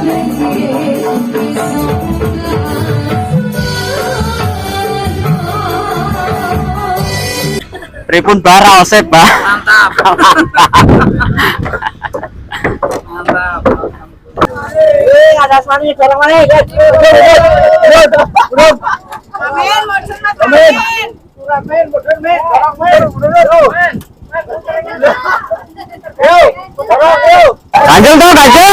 Pripun bara osep, Pak? Mantap. Mantap. Ada suami barang mana? Amin, amin. Amin, Kanjeng tuh, kanjeng.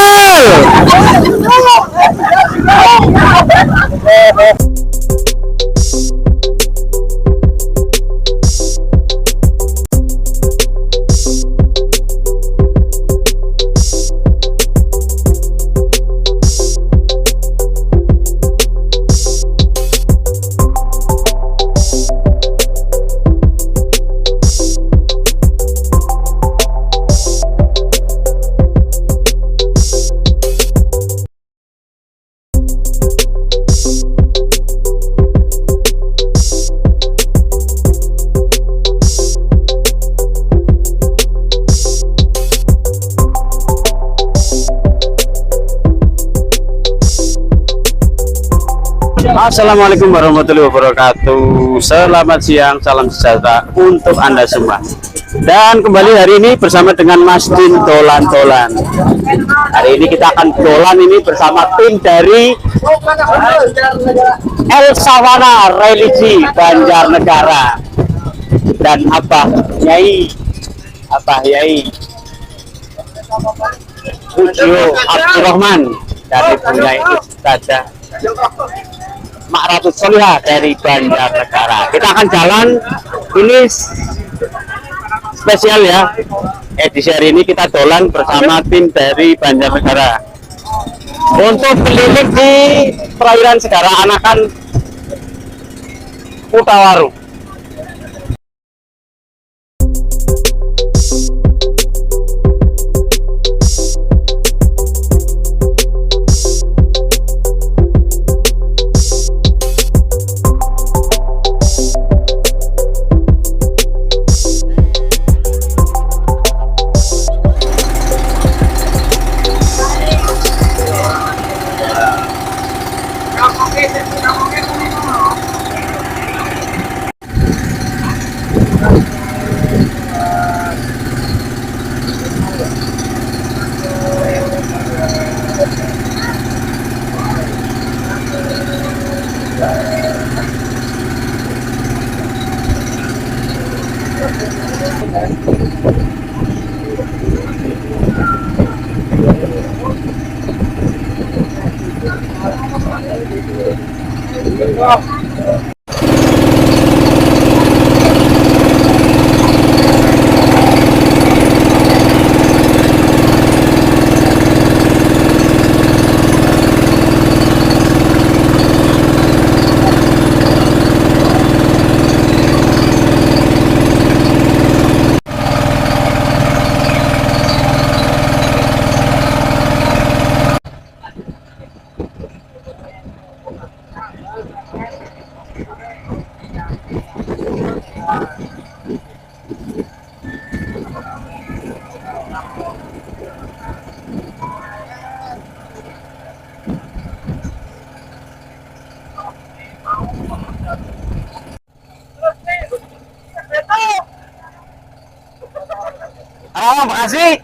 Assalamualaikum warahmatullahi wabarakatuh. Selamat siang, salam sejahtera untuk Anda semua. Dan kembali hari ini bersama dengan Mas Din Tolan-Tolan. Hari ini kita akan tolan ini bersama tim dari El Sawana Religi Banjarnegara dan Abah Yai Pujo Abdurrahman dari Bunyai Ustadzah Mak Ratu Solihah dari Banjarnegara. Kita akan jalan ini spesial ya. Edisi hari ini kita dolan bersama tim dari Banjarnegara untuk keliling di perairan Segara Anakan Kutawaru. Oh, makasih.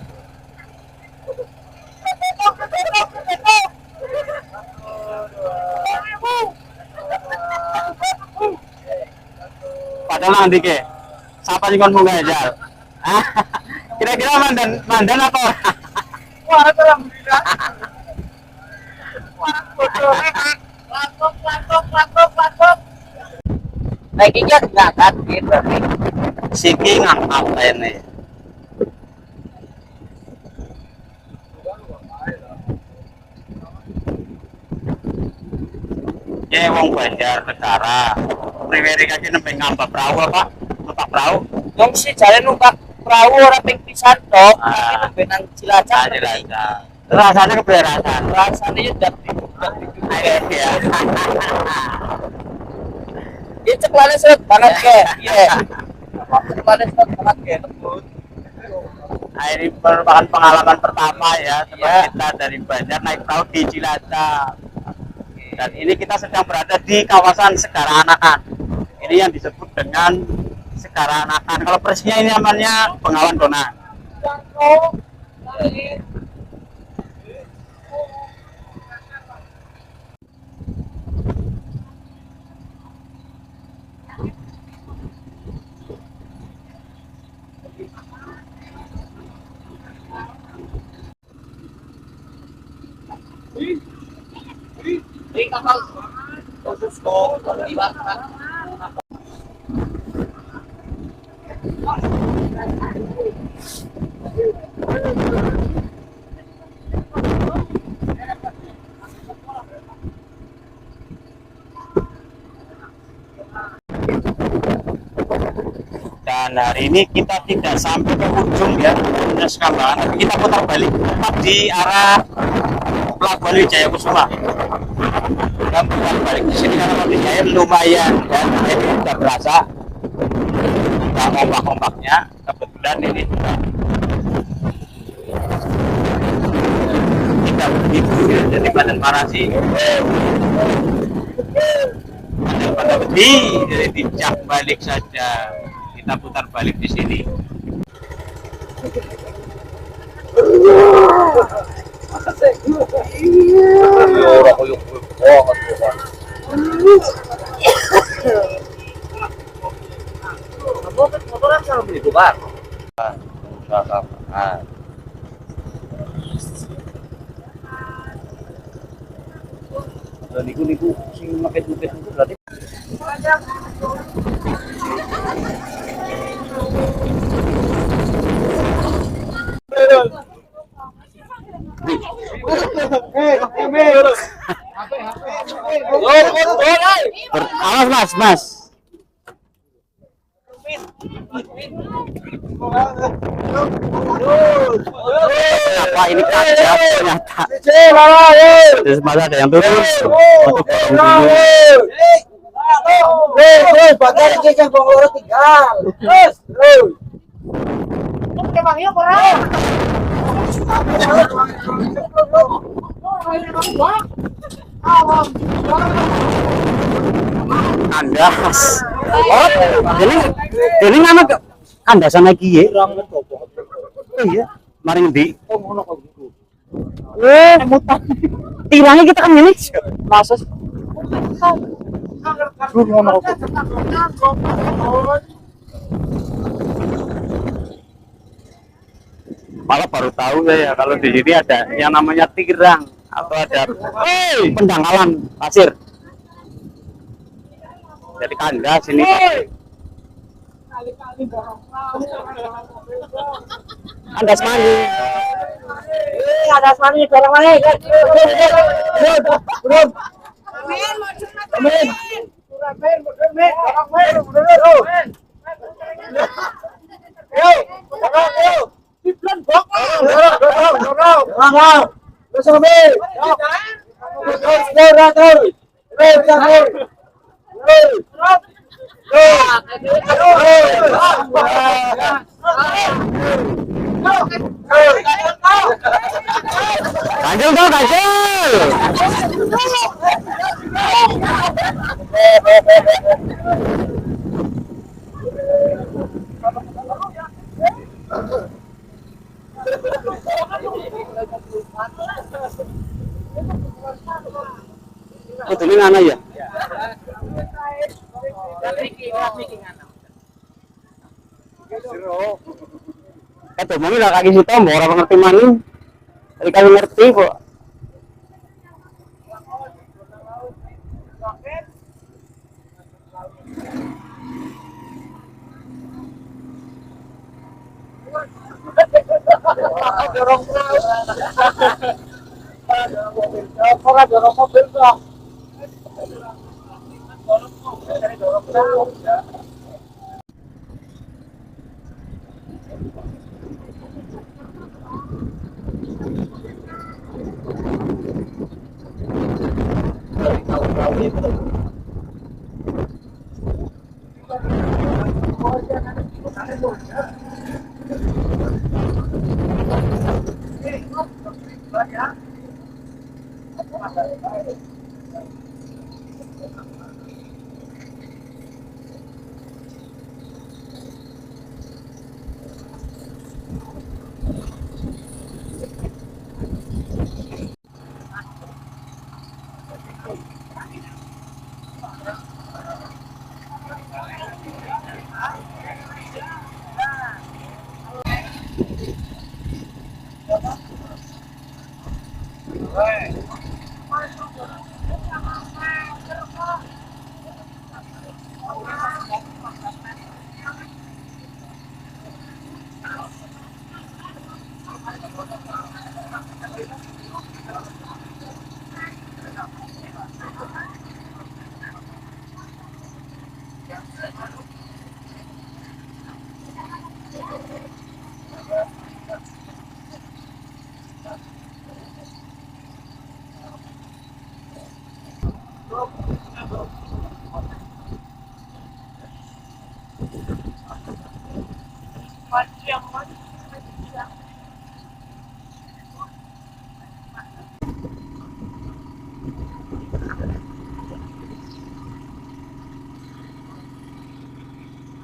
Padahal nanti ke, siapa sih kon mau ngajar? Kira-kira mandan apa? Wah, alhamdulillah. Lantok. Lagi nggak kan gitu. Siki ngangkat ini. Ya, wong Banjarnegara. Pribadi kaji nembe ngambak perahu apa? Numpak perahu? Yang sih jalan numpak perahu orang ping pisan tok. Itu benang Cilacap. Rasanya keberatan. Rasanya udah Ya. Ini ceklane seret banget ke. Iya. Ceklane seret banget ke. Nah, ini merupakan pengalaman pertama ya teman kita dari Banjar naik perahu di Cilacap. Dan ini kita sedang berada di kawasan Segara Anakan. Ini yang disebut dengan Segara Anakan. Kalau persisnya ini namanya Bengawan Donan. Dan hari ini kita tidak sampai ke ujung ya, Sekambangan, tapi kita putar balik tepat di arah Pelabuhan Wijaya Kusuma. Kita putar balik di sini karena kondisinya lumayan dan ini sudah berasa ombak-ombaknya. Kebetulan ini juga tidak begitu ya, jadi badan marasi pada lebih, jadi dicak balik saja. Kita putar balik di sini. Motoran sama beli bubar. Dan niku sing mepet-mepet itu berarti Awas mas. Kenapa ini kacau ternyata? Terus malah ada yang turun. Kandas. Oh, ini nama kandasan lagi ya? Iya, mari ngendi? Tilangnya kita kan ini. Masa malah baru tahu saya kalau di sini ada yang namanya tirang atau ada pendangkalan pasir. Jadi kandas ini. Kandas mani. Kandas mani barang mana? Belum. Amin. Ganjel dong, ganjel. Oh, ini mana ya? Itu mami lah kaki situ, mau orang ngerti mana? Tadi kami ngerti kok. Dorong mobil dong.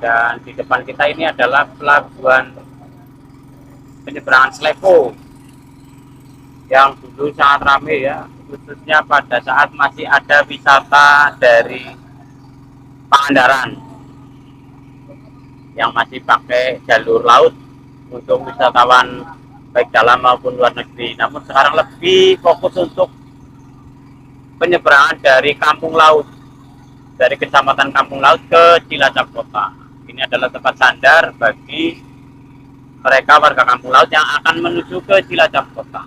Dan di depan kita ini adalah pelabuhan penyeberangan Slepo yang dulu sangat ramai ya, khususnya pada saat masih ada wisata dari Pangandaran yang masih pakai jalur laut untuk wisatawan baik dalam maupun luar negeri. Namun sekarang lebih fokus untuk penyeberangan dari kampung laut, dari kecamatan Kampung Laut ke Cilacap Kota. Ini adalah tempat sandar bagi mereka warga Kampung Laut yang akan menuju ke Cilacap Kota.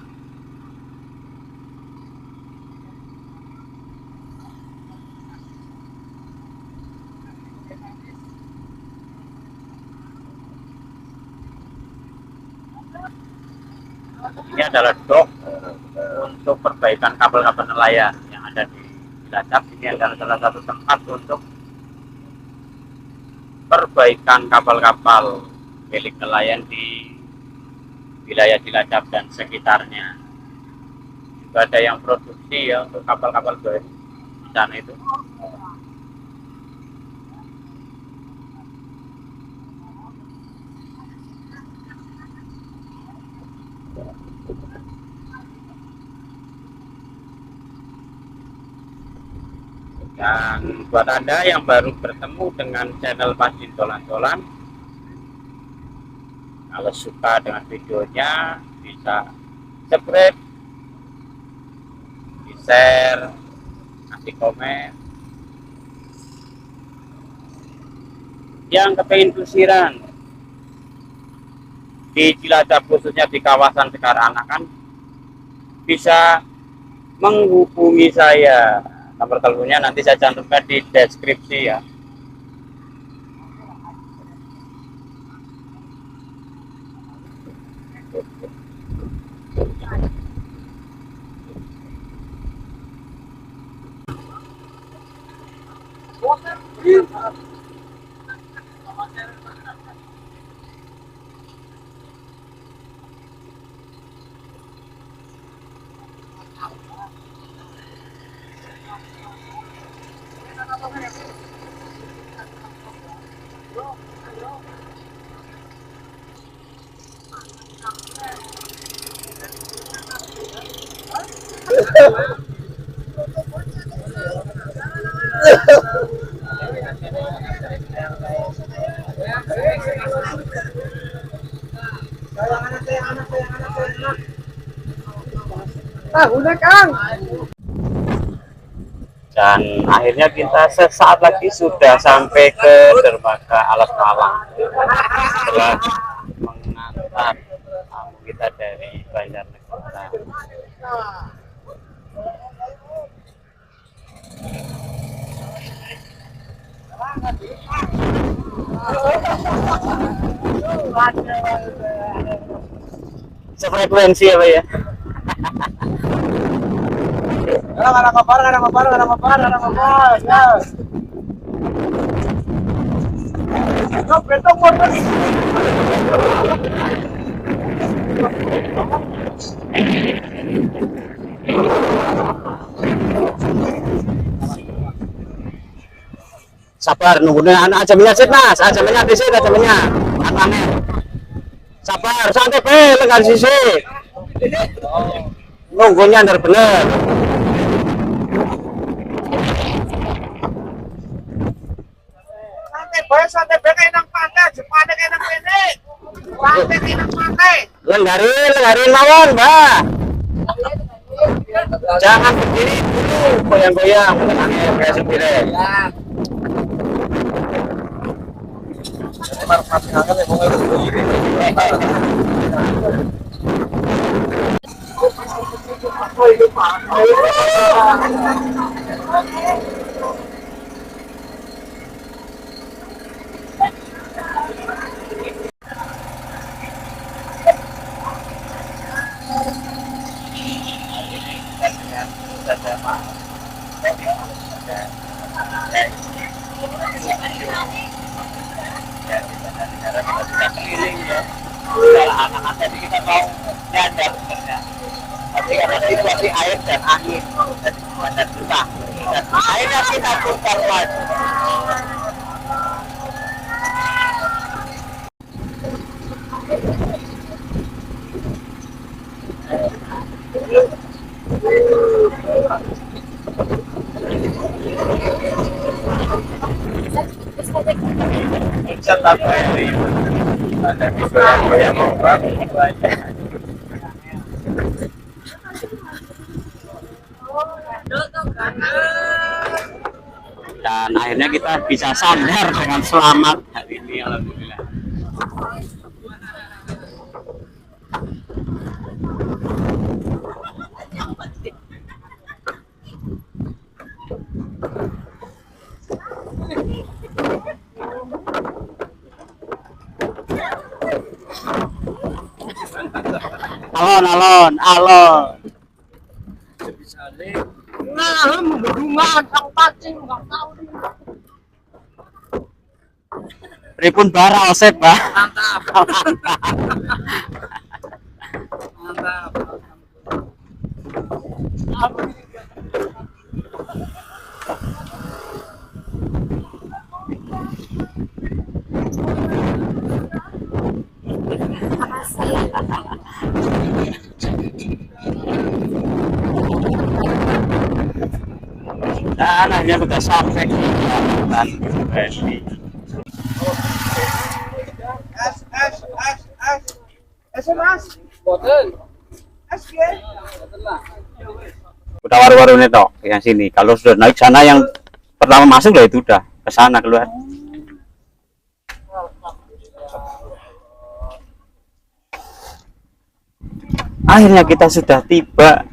Ini adalah dok untuk perbaikan kapal-kapal nelayan yang ada di Cilacap. Ini adalah salah satu tempat untuk perbaikan kapal-kapal milik nelayan di wilayah Cilacap dan sekitarnya. Juga ada yang produksi ya untuk kapal-kapal di sana itu. Dan buat Anda yang baru bertemu dengan channel Masjid Tolan-Tolan, kalau suka dengan videonya bisa subscribe, di share, kasih komen. Yang kepengen pelesiran di Cilacap, khususnya di kawasan Sekaranakan, bisa menghubungi saya. Nomor teleponnya nanti saya cantumkan di deskripsi ya. Udah Kang. Dan akhirnya kita sesaat lagi sudah sampai ke dermaga Alas Malang setelah mengantar tamu kita dari Banjarnegara. Sefrekuensi apa ya? Nggak ada kabar. Ya. Betul motor. Sabar nunggunya anak aja minyak mas, aja minyak di sini aja minyak. Anaknya. Sabar, santai pe, lengan sisi. Nunggunya bener bener. Santai bae kayak nang pantai, Jepang kayak nang kene. Santai kayak nang pantai. Lenggarin mawon, Mbak. Jangan berdiri dulu, goyang-goyang, tangannya kayak supirnya. Anak-anak kita mau nyadar sebenarnya. Tapi karena situasi air dan angin dan susah. Dan akhirnya kita putar lagi. Ada visual yang mau Dan akhirnya kita bisa sandar dengan selamat hari ini, alhamdulillah. Alon. Nah, membedungan, aku pancing, nggak tahu. Pripun bara osep, Pak. Mantap. Mantap. Dan akhirnya sudah sampai di Pelabuhan Bali. Mas. Boten. Ya. Udah waru-waru ini toh, yang sini. Kalau sudah naik sana yang pertama masuk lah itu udah ke sana keluar. Akhirnya kita sudah tiba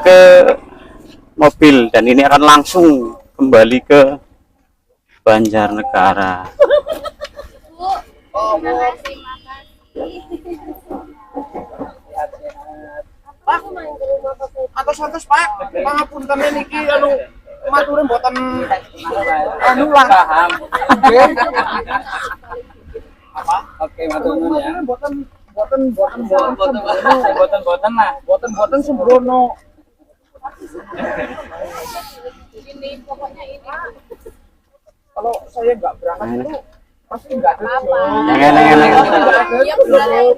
ke mobil dan ini akan langsung kembali ke Banjarnegara. Pak, atas Pak, pangapunten niki anu matur mboten anu lah. Apa? Oke, matur nuwun ya. Boten lah. Boten sembrono. Ini pokoknya ini. Kalau saya nggak berangkat itu pasti nggak ada. Jangan. Iya benar.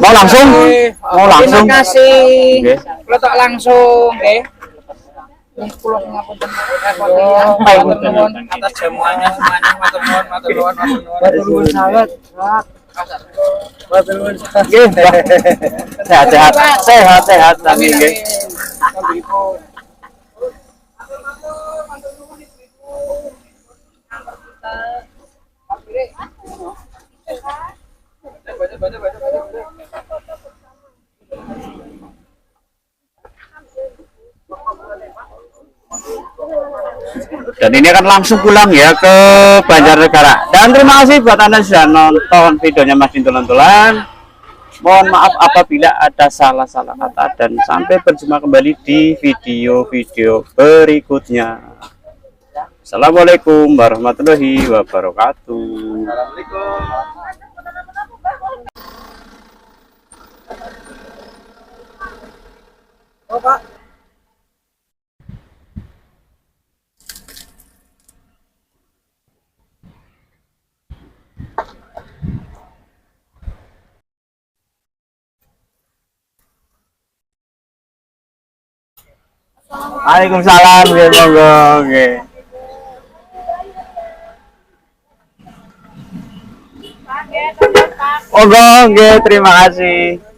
Mau langsung? Terima kasih. Oke. Kalau tak langsung, pulau ngapunten matur nuwun atas jamuannya semuanya, matur nuwun sangat. Matur nuwun. Sehat. Amin nggih. Dan ini akan langsung pulang ya ke Banjarnegara. Dan terima kasih buat Anda sudah nonton videonya Mas Din Tulan-Tulan. Mohon maaf apabila ada salah-salah kata dan sampai berjumpa kembali di video-video berikutnya. Assalamualaikum warahmatullahi wabarakatuh. Assalamualaikum. Waalaikumsalam, nggih monggo nggih. Monggo nggih, terima kasih.